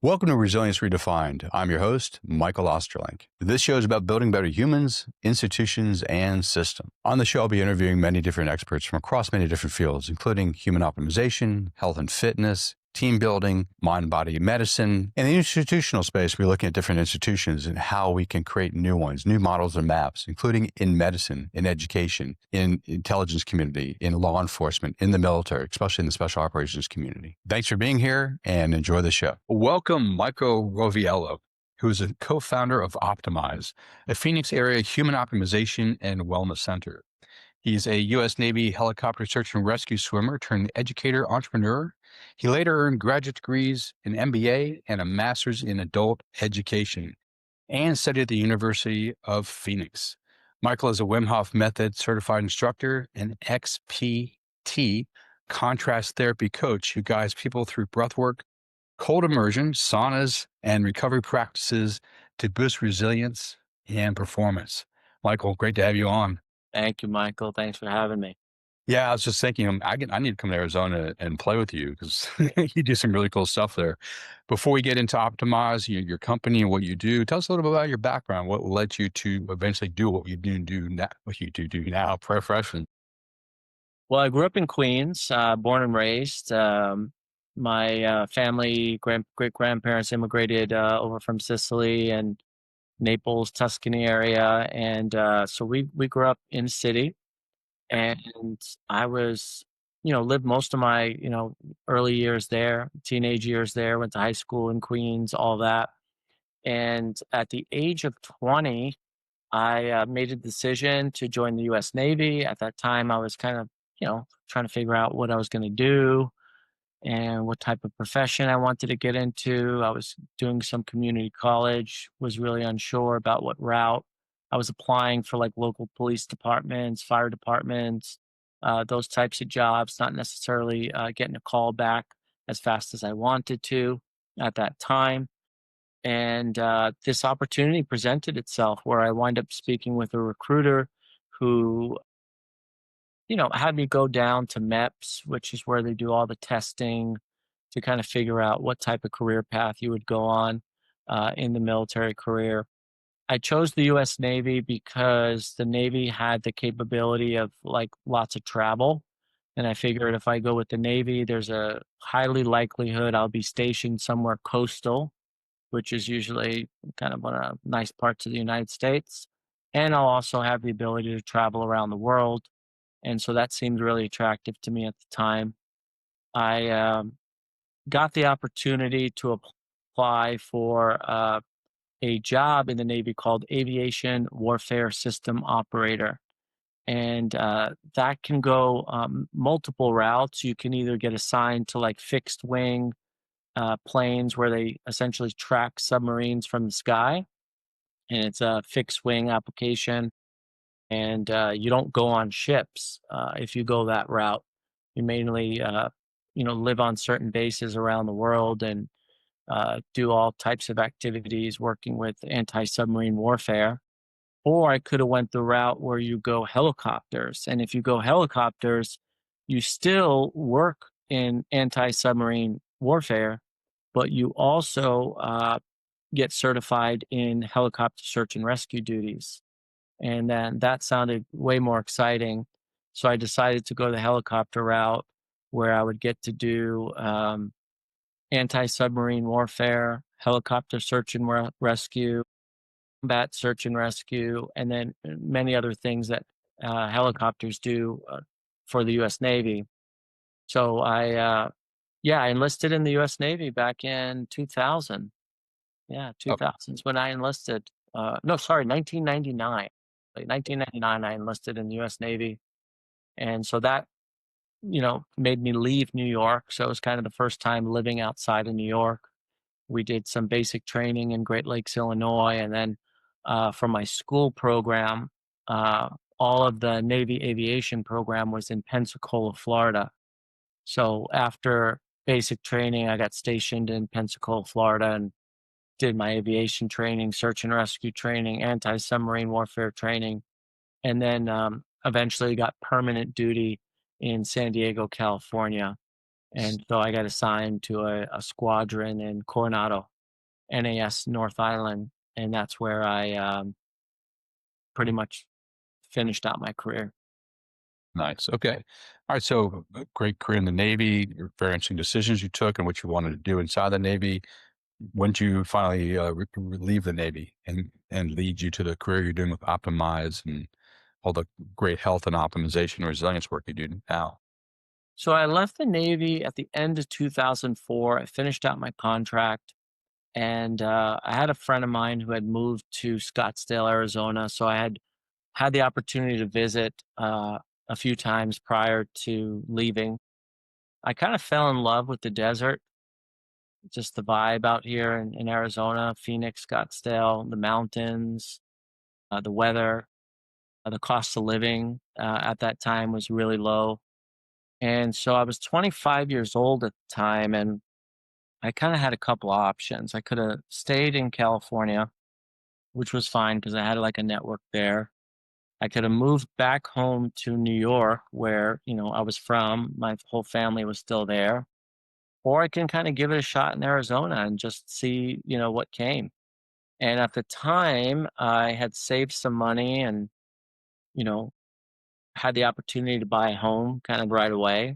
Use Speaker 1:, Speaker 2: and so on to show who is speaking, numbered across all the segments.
Speaker 1: Welcome to Resilience Redefined. I'm your host, Michael Ostrolenk. This show is about building better humans, institutions, and systems. On the show, I'll be interviewing many different experts from across many different fields, including human optimization, health and fitness, team building, mind-body medicine. In the institutional space, we're looking at different institutions and how we can create new ones, new models and maps, including in medicine, in education, in intelligence community, in law enforcement, in the military, especially in the special operations community. Thanks for being here and enjoy the show. Welcome, Michael Roviello, who is a co-founder of Optimyze, a Phoenix area human optimization and wellness center. He's a U.S. Navy helicopter search and rescue swimmer turned educator entrepreneur. He later earned graduate degrees, an MBA, and a master's in adult education, and studied at the University of Phoenix. Michael is a Wim Hof Method certified instructor and XPT contrast therapy coach who guides people through breathwork, cold immersion, saunas, and recovery practices to boost resilience and performance. Michael, great to have you on.
Speaker 2: Thank you, Michael. Thanks for having me.
Speaker 1: Yeah, I was just thinking, I need to come to Arizona and play with you because you do some really cool stuff there. Before we get into Optimize, your company and what you do, tell us a little bit about your background. What led you to eventually do what you do now? What you do now, profession?
Speaker 2: Well, I grew up in Queens, born and raised. My family, great grandparents immigrated over from Sicily and Naples, Tuscany area, and so we grew up in the city. And I was, lived most of my early years there, teenage years there. Went to high school in Queens, all that. And at the age of 20, I made a decision to join the U.S. Navy. At that time, I was kind of, trying to figure out what I was going to do and what type of profession I wanted to get into. I was doing some community college, was really unsure about what route. I was applying for like local police departments, fire departments, those types of jobs, not necessarily getting a call back as fast as I wanted to at that time. And this opportunity presented itself where I wind up speaking with a recruiter who, had me go down to MEPS, which is where they do all the testing to kind of figure out what type of career path you would go on in the military career. I chose the US Navy because the Navy had the capability of like lots of travel. And I figured if I go with the Navy, there's a highly likelihood I'll be stationed somewhere coastal, which is usually kind of one of nice parts of the United States. And I'll also have the ability to travel around the world. And so that seemed really attractive to me at the time. I got the opportunity to apply for a job in the Navy called Aviation Warfare System Operator. And that can go multiple routes. You can either get assigned to like fixed wing planes where they essentially track submarines from the sky, and it's a fixed wing application. And you don't go on ships if you go that route. You mainly, live on certain bases around the world and do all types of activities working with anti-submarine warfare. Or I could have went the route where you go helicopters, and if you go helicopters, you still work in anti-submarine warfare, but you also get certified in helicopter search and rescue duties. And then that sounded way more exciting. So I decided to go the helicopter route where I would get to do anti-submarine warfare, helicopter search and rescue, combat search and rescue, and then many other things that helicopters do for the U.S. Navy. So I enlisted in the U.S. Navy back in 2000. Yeah,
Speaker 1: Oh,
Speaker 2: 2000 is when I enlisted. No, sorry, 1999. Like 1999, I enlisted in the U.S. Navy, and so that made me leave New York. So it was kind of the first time living outside of New York. We did some basic training in Great Lakes, Illinois, and then for my school program, uh, all of the Navy aviation program was in Pensacola, Florida. So after basic training, I got stationed in Pensacola, Florida, and did my aviation training, search and rescue training, anti-submarine warfare training, and then eventually got permanent duty in San Diego, California. And so I got assigned to a squadron in Coronado, NAS North Island, and that's where I pretty much finished out my career.
Speaker 1: Nice. Okay. All right. So, great career in the Navy, very interesting decisions you took and what you wanted to do inside the Navy. When did you finally leave the Navy and lead you to the career you're doing with Optimize and all the great health and optimization and resilience work you do now?
Speaker 2: So I left the Navy at the end of 2004. I finished out my contract, and I had a friend of mine who had moved to Scottsdale, Arizona. So I had the opportunity to visit a few times prior to leaving. I kind of fell in love with the desert, just the vibe out here in Arizona, Phoenix, Scottsdale, the mountains, the weather, the cost of living at that time was really low. And so I was 25 years old at the time, and I kind of had a couple options. I could have stayed in California, which was fine because I had like a network there. I could have moved back home to New York, where I was from. My whole family was still there, or I can kind of give it a shot in Arizona and just see what came. And at the time, I had saved some money and you know had the opportunity to buy a home kind of right away.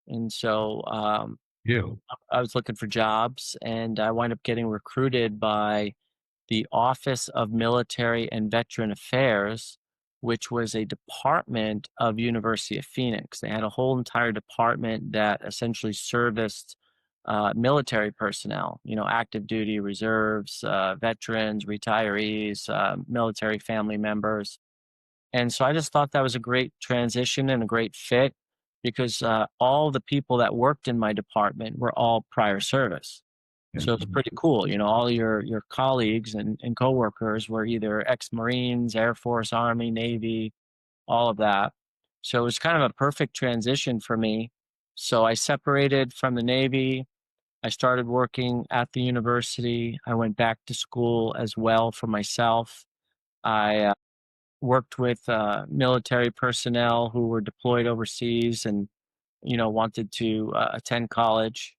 Speaker 2: And so
Speaker 1: You.
Speaker 2: I was looking for jobs, and I wound up getting recruited by the Office of Military and Veteran Affairs, which was a department of University of Phoenix. They had a whole entire department that essentially serviced military personnel, active duty reserves, veterans, retirees, military family members. And so I just thought that was a great transition and a great fit because all the people that worked in my department were all prior service. So it's
Speaker 1: Mhm.
Speaker 2: pretty cool. All your colleagues and coworkers were either ex-Marines, Air Force, Army, Navy, all of that. So it was kind of a perfect transition for me. So I separated from the Navy. I started working at the university. I went back to school as well for myself. I worked with military personnel who were deployed overseas and wanted to attend college,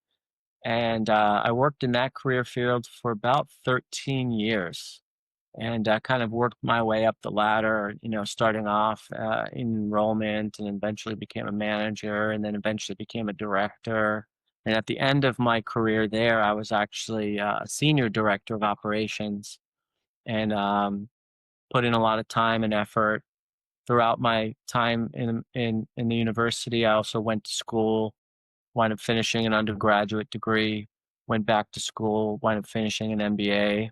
Speaker 2: and I worked in that career field for about 13 years, and kind of worked my way up the ladder, starting off in enrollment and eventually became a manager and then eventually became a director. And at the end of my career there, I was actually a senior director of operations, and put in a lot of time and effort throughout my time in the university. I also went to school, wound up finishing an undergraduate degree, went back to school, wound up finishing an MBA,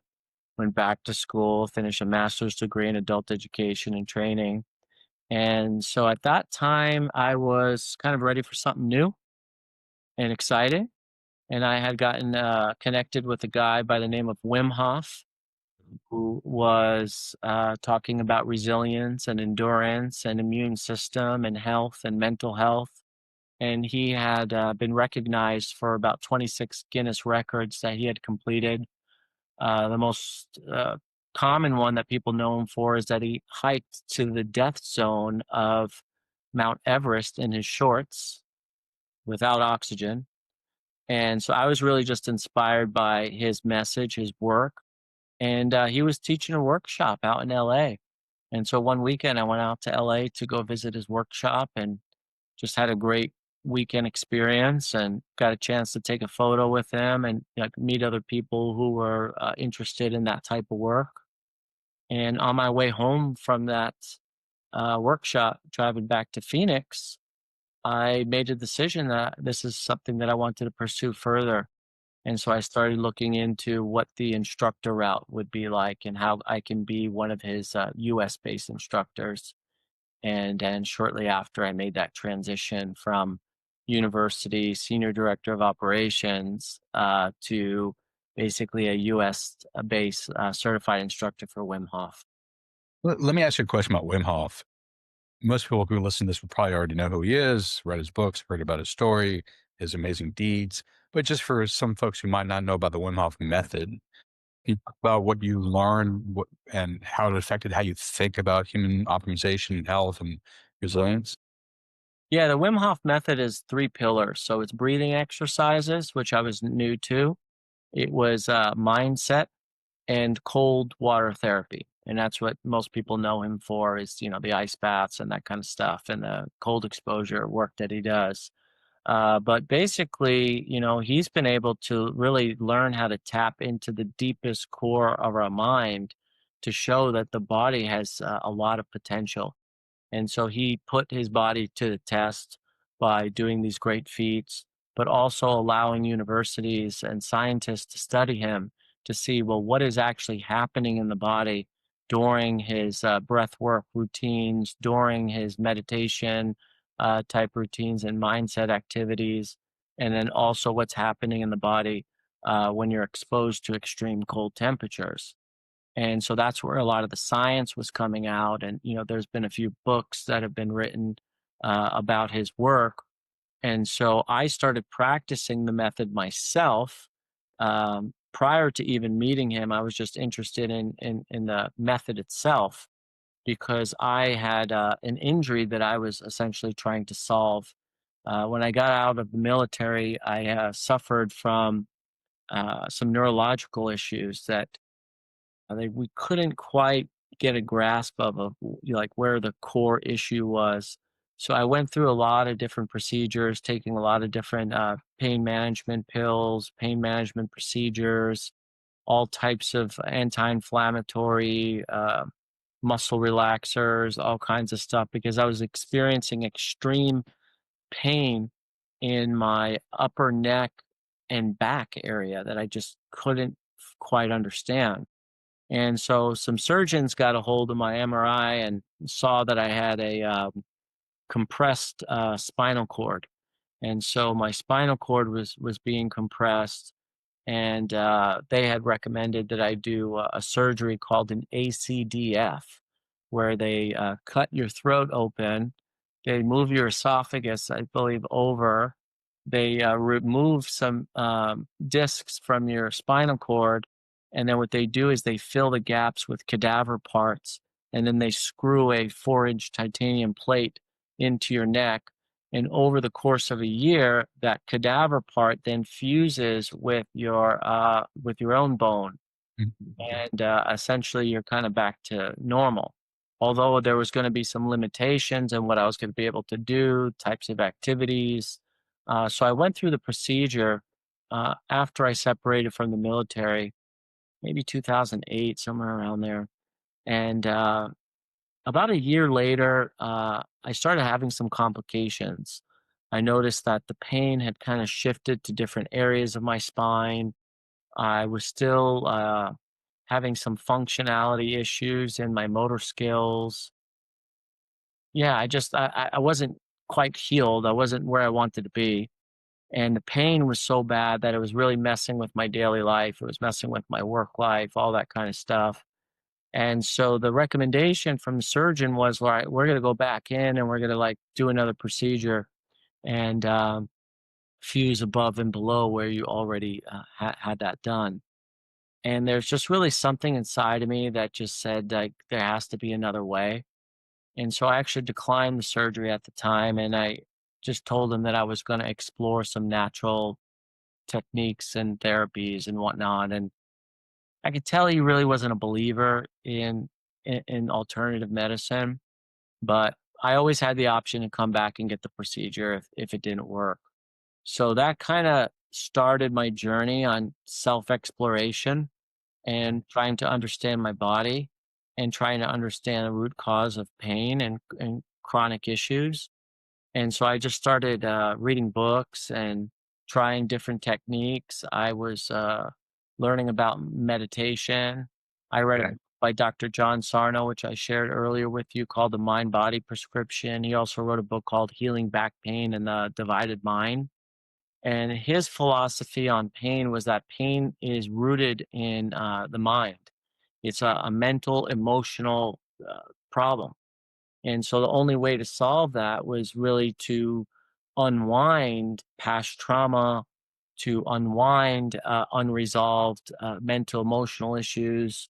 Speaker 2: went back to school, finished a master's degree in adult education and training. And so at that time, I was kind of ready for something new and exciting. And I had gotten connected with a guy by the name of Wim Hof, who was talking about resilience and endurance and immune system and health and mental health. And he had been recognized for about 26 Guinness records that he had completed. The most common one that people know him for is that he hiked to the death zone of Mount Everest in his shorts without oxygen. And so I was really just inspired by his message, his work. And he was teaching a workshop out in LA. And so one weekend I went out to LA to go visit his workshop and just had a great weekend experience and got a chance to take a photo with him and meet other people who were interested in that type of work. And on my way home from that workshop, driving back to Phoenix, I made a decision that this is something that I wanted to pursue further. And so I started looking into what the instructor route would be like and how I can be one of his US based instructors. And then shortly after, I made that transition from university senior director of operations to basically a US based certified instructor for Wim Hof.
Speaker 1: Let me ask you a question about Wim Hof. Most people who listen to this would probably already know who he is, read his books, heard about his story, his amazing deeds. But just for some folks who might not know about the Wim Hof method, can you talk about what you learned and how it affected how you think about human optimization and health and resilience?
Speaker 2: Yeah, the Wim Hof method is three pillars. So it's breathing exercises, which I was new to. It was mindset and cold water therapy. And that's what most people know him for is, the ice baths and that kind of stuff and the cold exposure work that he does. But basically, he's been able to really learn how to tap into the deepest core of our mind to show that the body has a lot of potential. And so he put his body to the test by doing these great feats, but also allowing universities and scientists to study him to see, well, what is actually happening in the body during his breath work routines, during his meditation type routines and mindset activities, and then also what's happening in the body when you're exposed to extreme cold temperatures. And so that's where a lot of the science was coming out. And, there's been a few books that have been written about his work. And so I started practicing the method myself. Prior to even meeting him, I was just interested in the method itself because I had an injury that I was essentially trying to solve. When I got out of the military, I suffered from some neurological issues that we couldn't quite get a grasp of like where the core issue was. So I went through a lot of different procedures, taking a lot of different pain management pills, pain management procedures, all types of anti-inflammatory, muscle relaxers, all kinds of stuff because I was experiencing extreme pain in my upper neck and back area that I just couldn't quite understand. And so some surgeons got a hold of my MRI and saw that I had a compressed spinal cord. And so my spinal cord was being compressed, and they had recommended that I do a surgery called an ACDF, where they cut your throat open, they move your esophagus, I believe, over, they remove some discs from your spinal cord, and then what they do is they fill the gaps with cadaver parts, and then they screw a 4-inch titanium plate into your neck, and over the course of a year, that cadaver part then fuses with your own bone, and essentially you're kind of back to normal. Although there was going to be some limitations in what I was going to be able to do, types of activities. So I went through the procedure after I separated from the military, maybe 2008, somewhere around there. And about a year later, I started having some complications. I noticed that the pain had kind of shifted to different areas of my spine. I was still having some functionality issues in my motor skills. Yeah, I wasn't quite healed. I wasn't where I wanted to be. And the pain was so bad that it was really messing with my daily life. It was messing with my work life, all that kind of stuff. And so the recommendation from the surgeon was, all right, we're going to go back in and we're going to like do another procedure and fuse above and below where you already had that done. And there's just really something inside of me that just said like there has to be another way. And so I actually declined the surgery at the time, and I just told him that I was going to explore some natural techniques and therapies and whatnot. And I could tell he really wasn't a believer in alternative medicine, but I always had the option to come back and get the procedure if it didn't work. So that kind of started my journey on self exploration and trying to understand my body and trying to understand the root cause of pain and chronic issues. And so I just started reading books and trying different techniques. I was learning about meditation. I read a book by Dr. John Sarno, which I shared earlier with you, called The Mind Body Prescription. He also wrote a book called Healing Back Pain and the Divided Mind. And his philosophy on pain was that pain is rooted in the mind. It's a mental, emotional problem. And so the only way to solve that was really to unwind past trauma, to unwind unresolved mental, emotional issues.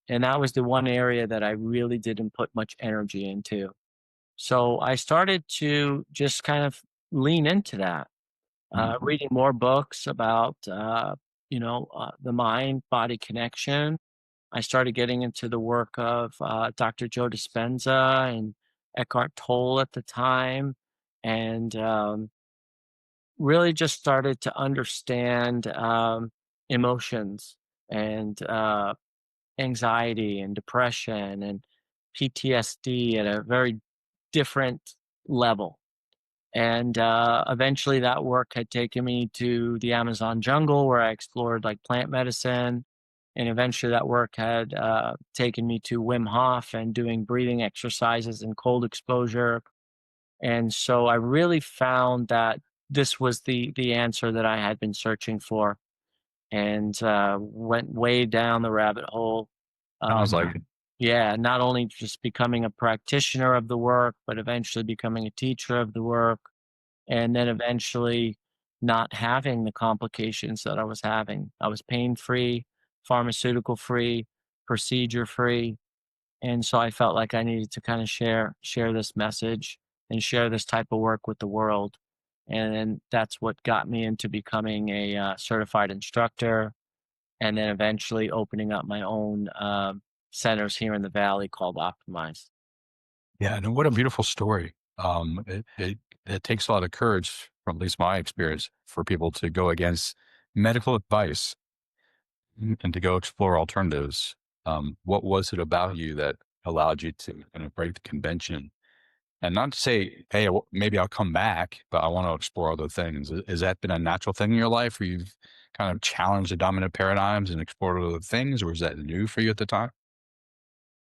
Speaker 2: And that was the one area that I really didn't put much energy into. So I started to just kind of lean into that, reading more books about the mind body connection. I started getting into the work of Dr. Joe Dispenza and Eckhart Tolle at the time, and really just started to understand emotions and anxiety and depression and PTSD at a very different level. And eventually, that work had taken me to the Amazon jungle where I explored like plant medicine. And eventually, that work had taken me to Wim Hof and doing breathing exercises and cold exposure. And so I really found that this was the answer that I had been searching for, and went way down the rabbit hole.
Speaker 1: Sounds
Speaker 2: Um,
Speaker 1: like it.
Speaker 2: yeah, not only just becoming a practitioner of the work, but eventually becoming a teacher of the work, and then eventually not having the complications that I was having. I was pain free, pharmaceutical free, procedure free, and so I felt like I needed to kind of share this message and share this type of work with the world. And then that's what got me into becoming a certified instructor, and then eventually opening up my own centers here in the valley called Optimyze.
Speaker 1: Yeah, and what a beautiful story. It takes a lot of courage, from at least my experience, for people to go against medical advice and to go explore alternatives. What was it about you that allowed you to kind of break the convention and not to say, hey, maybe I'll come back, but I want to explore other things? Has that been a natural thing in your life where you've kind of challenged the dominant paradigms and explored other things, or was that new for you at the time?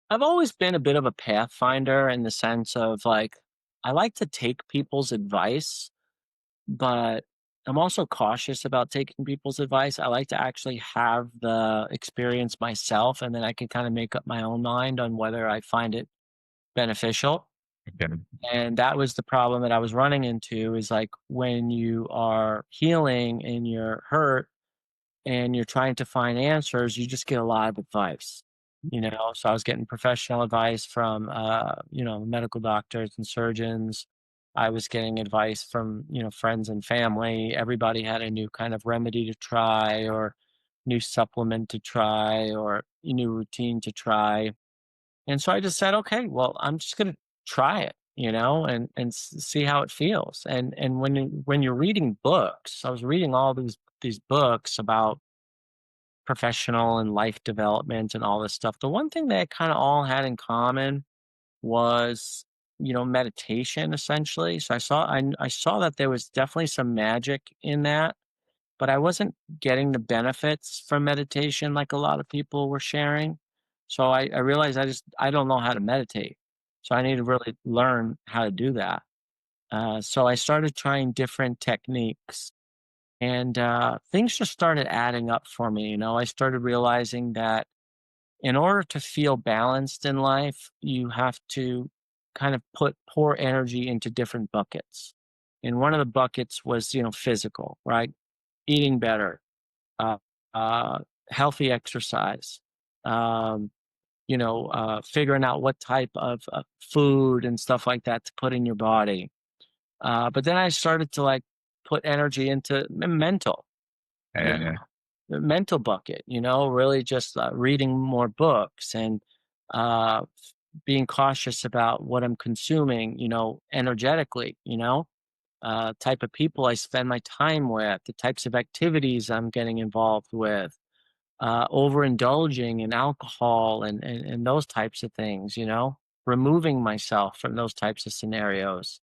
Speaker 2: I've always been a bit of a pathfinder in the sense of like, I like to take people's advice, but I'm also cautious about taking people's advice. I like to actually have the experience myself, and then I can kind of make up my own mind on whether I find it beneficial.
Speaker 1: Okay.
Speaker 2: And that was the problem that I was running into, is like when you are healing and you're hurt and you're trying to find answers, you just get a lot of advice. So I was getting professional advice from, medical doctors and surgeons. I was getting advice from, friends and family. Everybody had a new kind of remedy to try, or new supplement to try, or a new routine to try. And so I just said, okay, well, I'm just going to try it, and see how it feels. And when you're reading books, I was reading all these books about professional and life development and all this stuff. The one thing they kind of all had in common was, meditation essentially. So I saw that there was definitely some magic in that, but I wasn't getting the benefits from meditation like a lot of people were sharing. So I realized I don't know how to meditate. So I need to really learn how to do that. So I started trying different techniques, and things just started adding up for me. I started realizing that in order to feel balanced in life, you have to kind of pour energy into different buckets. And one of the buckets was, physical, right? Eating better, uh, uh, healthy exercise, um, figuring out what type of food and stuff like that to put in your body. But then I started to like put energy into mental, you
Speaker 1: Yeah.
Speaker 2: the mental bucket, really just reading more books and uh, being cautious about what I'm consuming, energetically, type of people I spend my time with, the types of activities I'm getting involved with, overindulging in alcohol and those types of things, removing myself from those types of scenarios.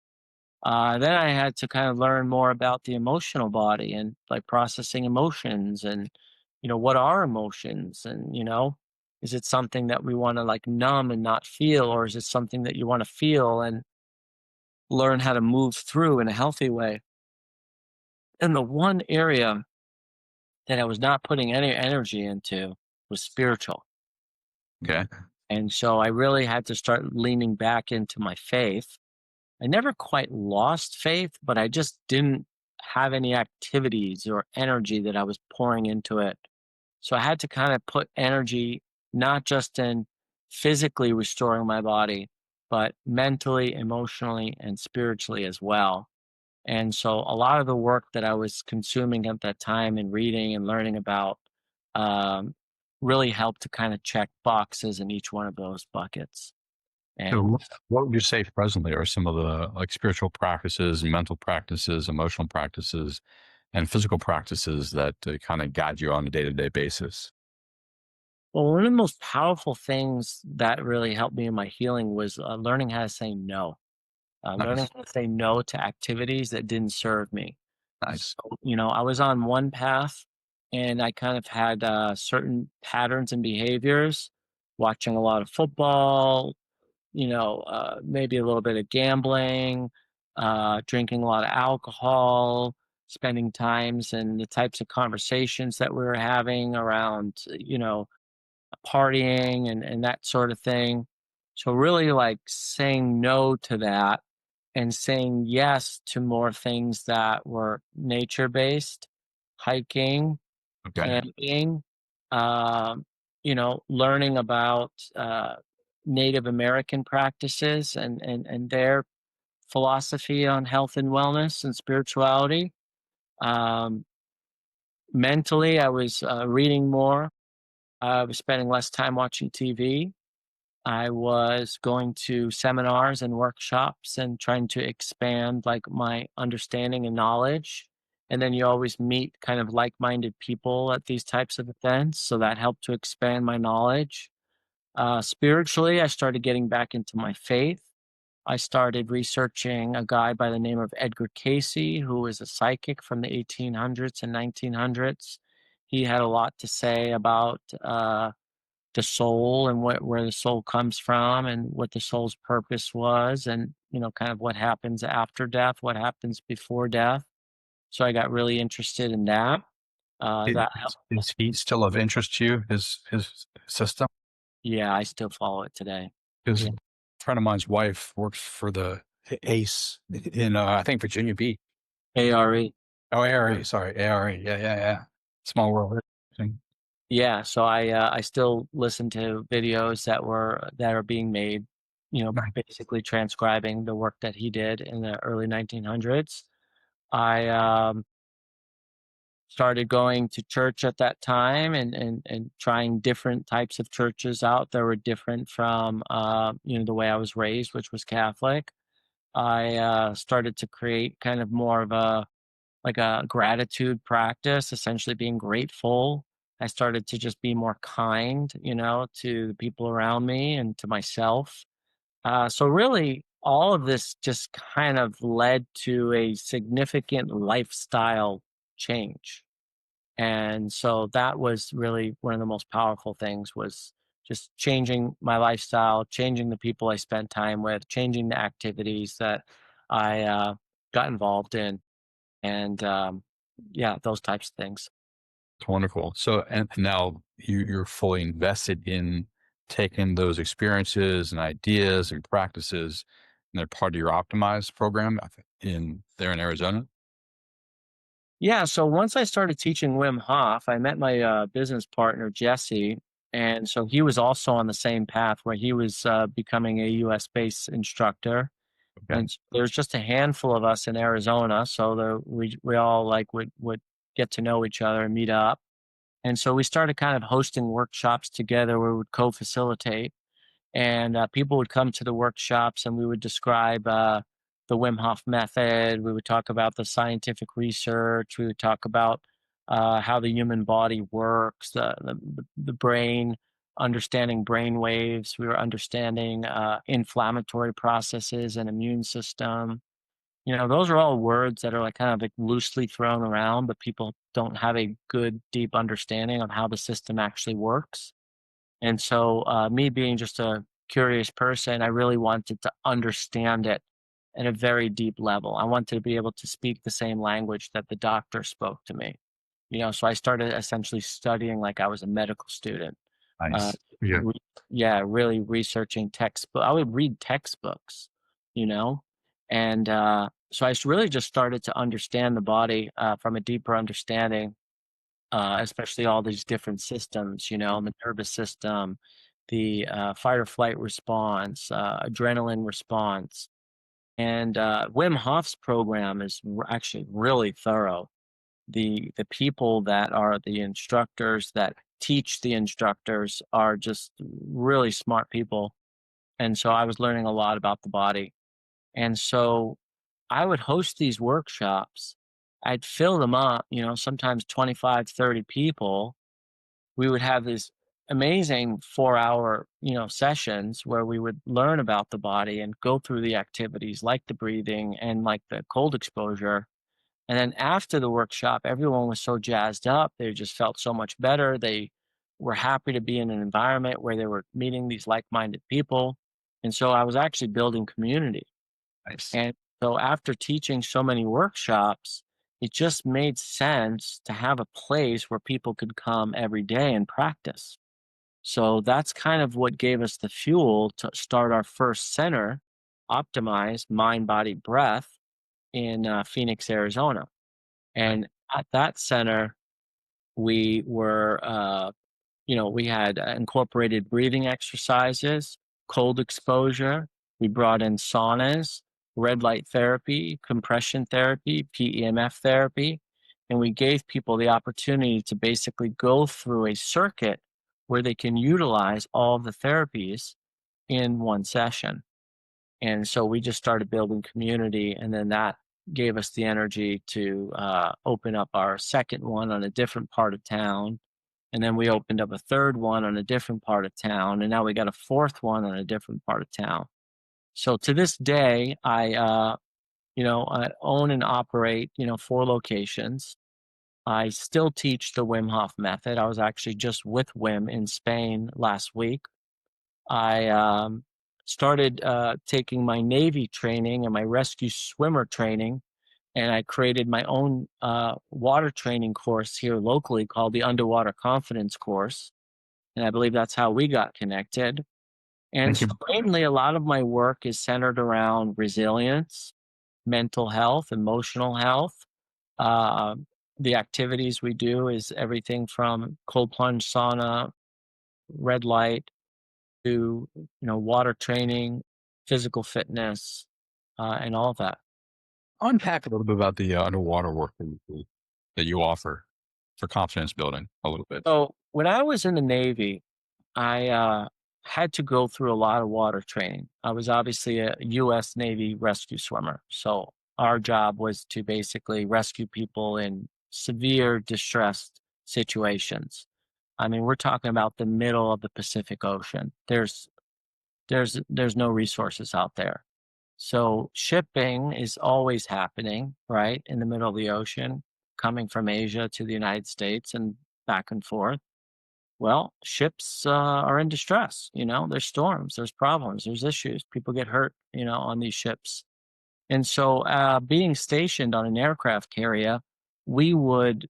Speaker 2: Then I had to kind of learn more about the emotional body and like processing emotions, and, what are emotions? And, is it something that we want to like numb and not feel, or is it something that you want to feel and learn how to move through in a healthy way? And the one area that I was not putting any energy into was spiritual.
Speaker 1: Okay.
Speaker 2: And so I really had to start leaning back into my faith. I never quite lost faith, but I just didn't have any activities or energy that I was pouring into it. So I had to kind of put energy not just in physically restoring my body, but mentally, emotionally, and spiritually as well. And so a lot of the work that I was consuming at that time and reading and learning about um, really helped to kind of check boxes in each one of those buckets.
Speaker 1: So,
Speaker 2: And
Speaker 1: what would you say presently are some of the like spiritual practices, mental practices, emotional practices, and physical practices that kind of guide you on a day to day basis?
Speaker 2: well, one of the most powerful things that really helped me in my healing was learning how to say no. Learning
Speaker 1: Nice,
Speaker 2: how to say no to activities that didn't serve me.
Speaker 1: nice.
Speaker 2: So, I was on one path and I kind of had certain patterns and behaviors, watching a lot of football, maybe a little bit of gambling, drinking a lot of alcohol, spending times and the types of conversations that we were having around, partying and that sort of thing. So really like saying no to that and saying yes to more things that were nature based, hiking,
Speaker 1: Okay,
Speaker 2: camping, um, learning about Native American practices and their philosophy on health and wellness and spirituality. Um, Mentally, I was reading more. I was spending less time watching TV. I was going to seminars and workshops and trying to expand like my understanding and knowledge. And then you always meet kind of like-minded people at these types of events. So that helped to expand my knowledge. Spiritually, I started getting back into my faith. I started researching a guy by the name of Edgar Casey, who was a psychic from the 1800s and 1900s. He had a lot to say about the soul and where the soul comes from and what the soul's purpose was, and kind of what happens after death, what happens before death. So I got really interested in that.
Speaker 1: is,
Speaker 2: That helped.
Speaker 1: is he still of interest to you? His system?
Speaker 2: Yeah, I still follow it today.
Speaker 1: Because
Speaker 2: Yeah,
Speaker 1: a friend of mine's wife works for the ACE in I think Virginia Beach.
Speaker 2: ARE.
Speaker 1: Oh, ARE, sorry, ARE. Yeah, yeah, yeah. Small world. Thing.
Speaker 2: Yeah, so I still listen to videos that are being made,
Speaker 1: Nice.
Speaker 2: basically transcribing the work that he did in the early 1900s. I started going to church at that time and trying different types of churches out that were different from the way I was raised, which was Catholic. I started to create kind of more of a gratitude practice, essentially being grateful. I started to just be more kind, to the people around me and to myself. So really, all of this just kind of led to a significant lifestyle change. And so that was really one of the most powerful things, was just changing my lifestyle, changing the people I spent time with, changing the activities that I got involved in, and yeah, those types of things.
Speaker 1: It's wonderful. So, and now you're fully invested in taking those experiences and ideas and practices, and they're part of your Optimize program in there in Arizona.
Speaker 2: Yeah, so once I started teaching Wim Hof, I met my business partner Jesse, and so he was also on the same path where he was becoming a U.S. based instructor.
Speaker 1: Okay.
Speaker 2: And there's just a handful of us in Arizona, so we all like would get to know each other and meet up. And so we started kind of hosting workshops together where we would co-facilitate, and people would come to the workshops and we would describe the Wim Hof method. We would talk about the scientific research. We would talk about how the human body works, the brain, understanding brain waves. We were understanding inflammatory processes and immune system. Those are all words that are like kind of like loosely thrown around, but people don't have a good, deep understanding of how the system actually works. And so, me being just a curious person, I really wanted to understand it at a very deep level. I wanted to be able to speak the same language that the doctor spoke to me. So I started essentially studying like I was a medical student. Uh,
Speaker 1: Nice. Yeah.
Speaker 2: re- yeah, really researching textbook. I would read textbooks, you know, and so really just started to understand the body from a deeper understanding, especially all these different systems, the nervous system, the fight or flight response, adrenaline response. And Wim Hof's program is actually really thorough. The people that are the instructors that teach the instructors are just really smart people. And so I was learning a lot about the body. And so I would host these workshops. I'd fill them up, sometimes 25, 30 people. We would have these amazing 4-hour, sessions where we would learn about the body and go through the activities like the breathing and like the cold exposure. And then after the workshop, everyone was so jazzed up. They just felt so much better. They were happy to be in an environment where they were meeting these like minded people. And so I was actually building community.
Speaker 1: Nice.
Speaker 2: And so after teaching so many workshops, it just made sense to have a place where people could come every day and practice. So that's kind of what gave us the fuel to start our first center, Optimize Mind, Body, Breath in Phoenix, Arizona.
Speaker 1: Right.
Speaker 2: And at that center, we were we had incorporated breathing exercises, cold exposure. We brought in saunas, red light therapy, compression therapy, PEMF therapy. And we gave people the opportunity to basically go through a circuit where they can utilize all the therapies in one session. And so we just started building community. And then that gave us the energy to open up our second one on a different part of town. And then we opened up a third one on a different part of town. And now we got a fourth one on a different part of town. So to this day, I own and operate, 4 locations. I still teach the Wim Hof method. I was actually just with Wim in Spain last week. I started taking my Navy training and my rescue swimmer training, and I created my own water training course here locally called the Underwater Confidence Course. And I believe that's how we got connected. And
Speaker 1: Thank
Speaker 2: so,
Speaker 1: you.
Speaker 2: mainly, a lot of my work is centered around resilience, mental health, emotional health. Uh, the activities we do is everything from cold plunge sauna, red light, to water training, physical fitness, and all of that.
Speaker 1: Unpack a little bit about the underwater work that you offer for confidence building a little bit.
Speaker 2: So when I was in the Navy, I had to go through a lot of water training. I was obviously a U.S. Navy rescue swimmer, so our job was to basically rescue people in severe distressed situations. I mean, we're talking about the middle of the Pacific Ocean. There's no resources out there. So shipping is always happening, right, in the middle of the ocean, coming from Asia to the United States and back and forth. Well, ships are in distress. There's storms, there's problems, there's issues. People get hurt, on these ships. And so, being stationed on an aircraft carrier, we would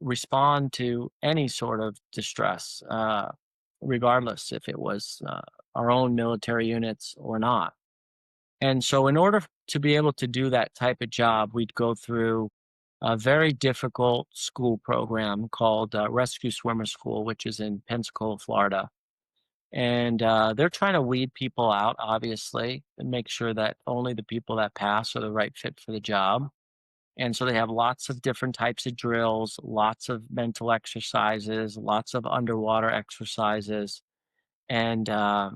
Speaker 2: respond to any sort of distress, regardless if it was our own military units or not. And so, in order to be able to do that type of job, we'd go through a very difficult school program called Rescue Swimmer School, which is in Pensacola, Florida. And they're trying to weed people out, obviously, and make sure that only the people that pass are the right fit for the job. And so they have lots of different types of drills, lots of mental exercises, lots of underwater exercises. And I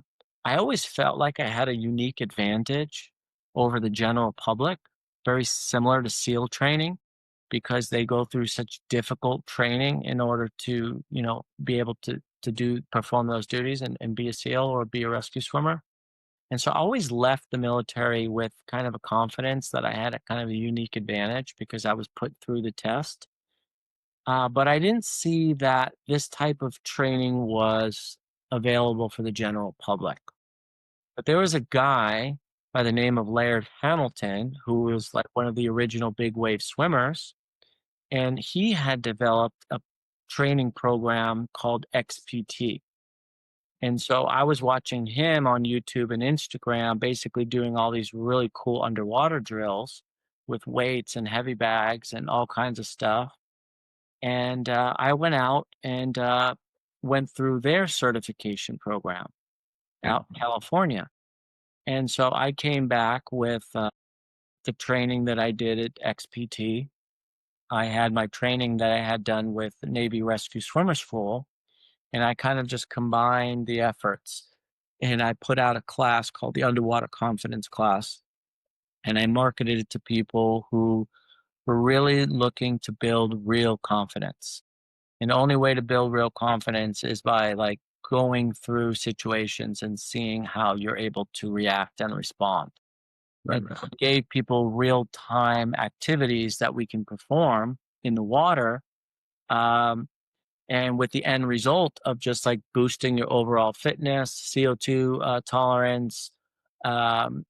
Speaker 2: always felt like I had a unique advantage over the general public, very similar to SEAL training, because they go through such difficult training in order to, be able to perform those duties and be a SEAL or be a rescue swimmer. And so I always left the military with kind of a confidence that I had a kind of a unique advantage because I was put through the test. But I didn't see that this type of training was available for the general public. But there was a guy by the name of Laird Hamilton who was like one of the original big wave swimmers, and he had developed a training program called XPT. And so I was watching him on YouTube and Instagram, basically doing all these really cool underwater drills with weights and heavy bags and all kinds of stuff. And I went out and went through their certification program
Speaker 1: Yeah.
Speaker 2: out in California. And so I came back with the training that I did at XPT. I had my training that I had done with the Navy Rescue Swimmer School, and I kind of just combined the efforts. And I put out a class called the Underwater Confidence class, and I marketed it to people who were really looking to build real confidence. And the only way to build real confidence is by like going through situations and seeing how you're able to react and respond.
Speaker 1: Right.
Speaker 2: And gave people real time activities that we can perform in the water. Um, and with the end result of just like boosting your overall fitness, CO2 tolerance, um,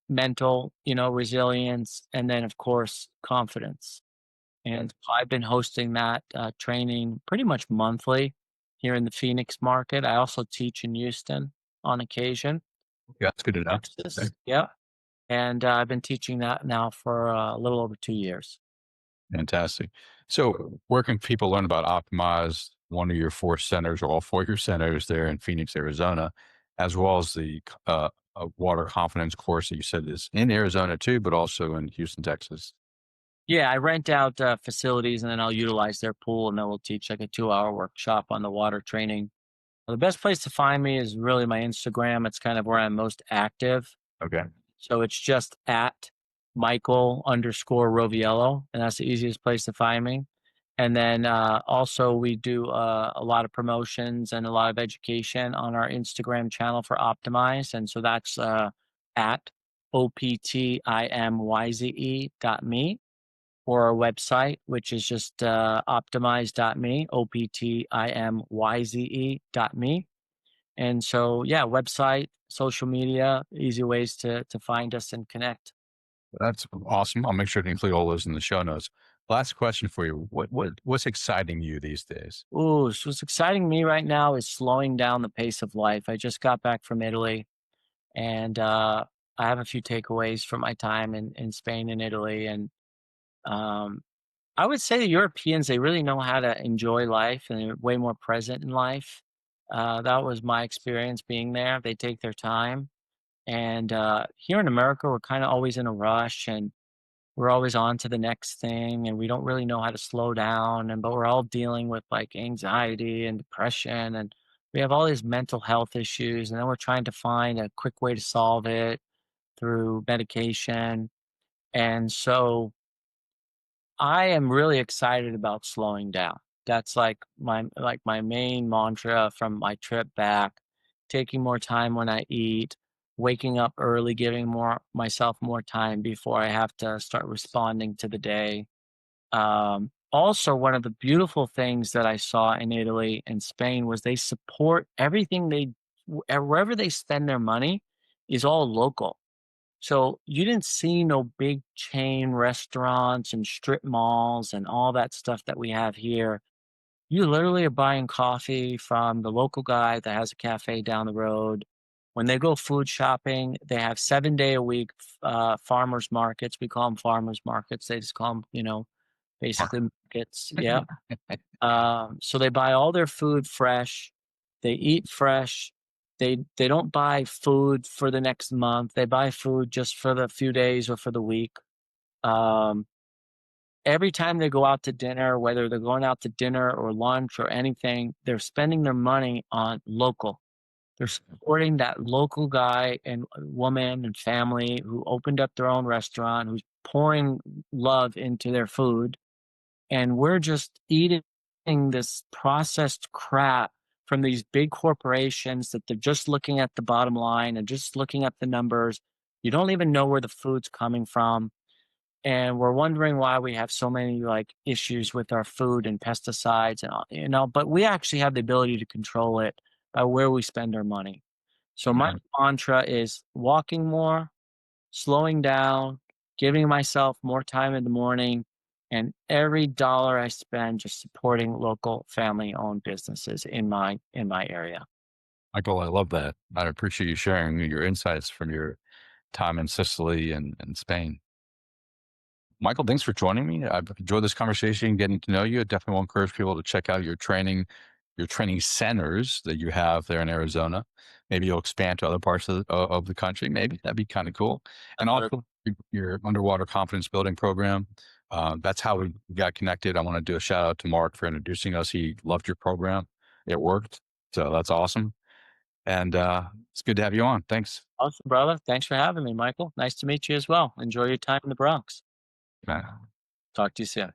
Speaker 2: mental, resilience, and then of course confidence. And so I've been hosting that training pretty much monthly here in the Phoenix market. I also teach in Houston on occasion,
Speaker 1: Yeah, that's good to know. Okay.
Speaker 2: Texas. Yeah. And I've been teaching that now for a little over 2 years.
Speaker 1: Fantastic. So, where can people learn about Optimize, one of your four centers, or all four of your centers there in Phoenix, Arizona, as well as the water confidence course that you said is in Arizona too, but also in Houston, Texas?
Speaker 2: Yeah, I rent out facilities and then I'll utilize their pool and then we'll teach like a 2 hour workshop on the water training. The best place to find me is really my Instagram. It's kind of where I'm most active.
Speaker 1: Okay.
Speaker 2: So it's just at Michael_Roviello, and that's the easiest place to find me. And then also, we do a lot of promotions and a lot of education on our Instagram channel for Optimize. And so that's at OPTIMYZE.me, or our website, which is just optimize.me, OPTIMYZE.me. And so, yeah, website, social media, easy ways to find us and connect.
Speaker 1: That's awesome. I'll make sure to include all those in the show notes. Last question for you. What's exciting you these days?
Speaker 2: Ooh, so what's exciting me right now is slowing down the pace of life. I just got back from Italy, and I have a few takeaways from my time in Spain and Italy. And um, I would say the Europeans, they really know how to enjoy life and they're way more present in life. That was my experience being there. They take their time. And here in America, we're kind of always in a rush and we're always on to the next thing and we don't really know how to slow down. And but we're all dealing with like anxiety and depression and we have all these mental health issues. And then we're trying to find a quick way to solve it through medication. And so I am really excited about slowing down. That's like my main mantra from my trip back, taking more time when I eat, waking up early, giving more myself more time before I have to start responding to the day. Also, one of the beautiful things that I saw in Italy and Spain was they support everything wherever they spend their money is all local. So you didn't see no big chain restaurants and strip malls and all that stuff that we have here. You literally are buying coffee from the local guy that has a cafe down the road. When they go food shopping, they have 7 day a week farmers markets. We call them farmers markets. They just call them, basically markets. Yeah. So they buy all their food fresh. They eat fresh. They don't buy food for the next month. They buy food just for the few days or for the week. Um, every time they go out to dinner, whether they're going out to dinner or lunch or anything, they're spending their money on local. They're supporting that local guy and woman and family who opened up their own restaurant, who's pouring love into their food, and we're just eating this processed crap from these big corporations that they're just looking at the bottom line and just looking at the numbers. You don't even know where the food's coming from. And we're wondering why we have so many like issues with our food and pesticides and all, but we actually have the ability to control it by where we spend our money. So my
Speaker 1: Amen.
Speaker 2: mantra is walking more, slowing down, giving myself more time in the morning, and every dollar I spend just supporting local family-owned businesses in my area.
Speaker 1: Michael, I love that. I appreciate you sharing your insights from your time in Sicily and Spain. Michael, thanks for joining me. I've enjoyed this conversation, getting to know you. I definitely will encourage people to check out your training your training centers that you have there in Arizona. Maybe you'll expand to other parts of the country. Maybe that'd be kind of cool. And
Speaker 2: Underwater.
Speaker 1: also your underwater confidence building program. That's how we got connected. I want to do a shout out to Mark for introducing us. He loved your program. It worked. So that's awesome. And it's good to have you on. Thanks.
Speaker 2: Awesome, brother. Thanks for having me, Michael. Nice to meet you as well. Enjoy your time in the Bronx.
Speaker 1: Man.
Speaker 2: Talk to you soon.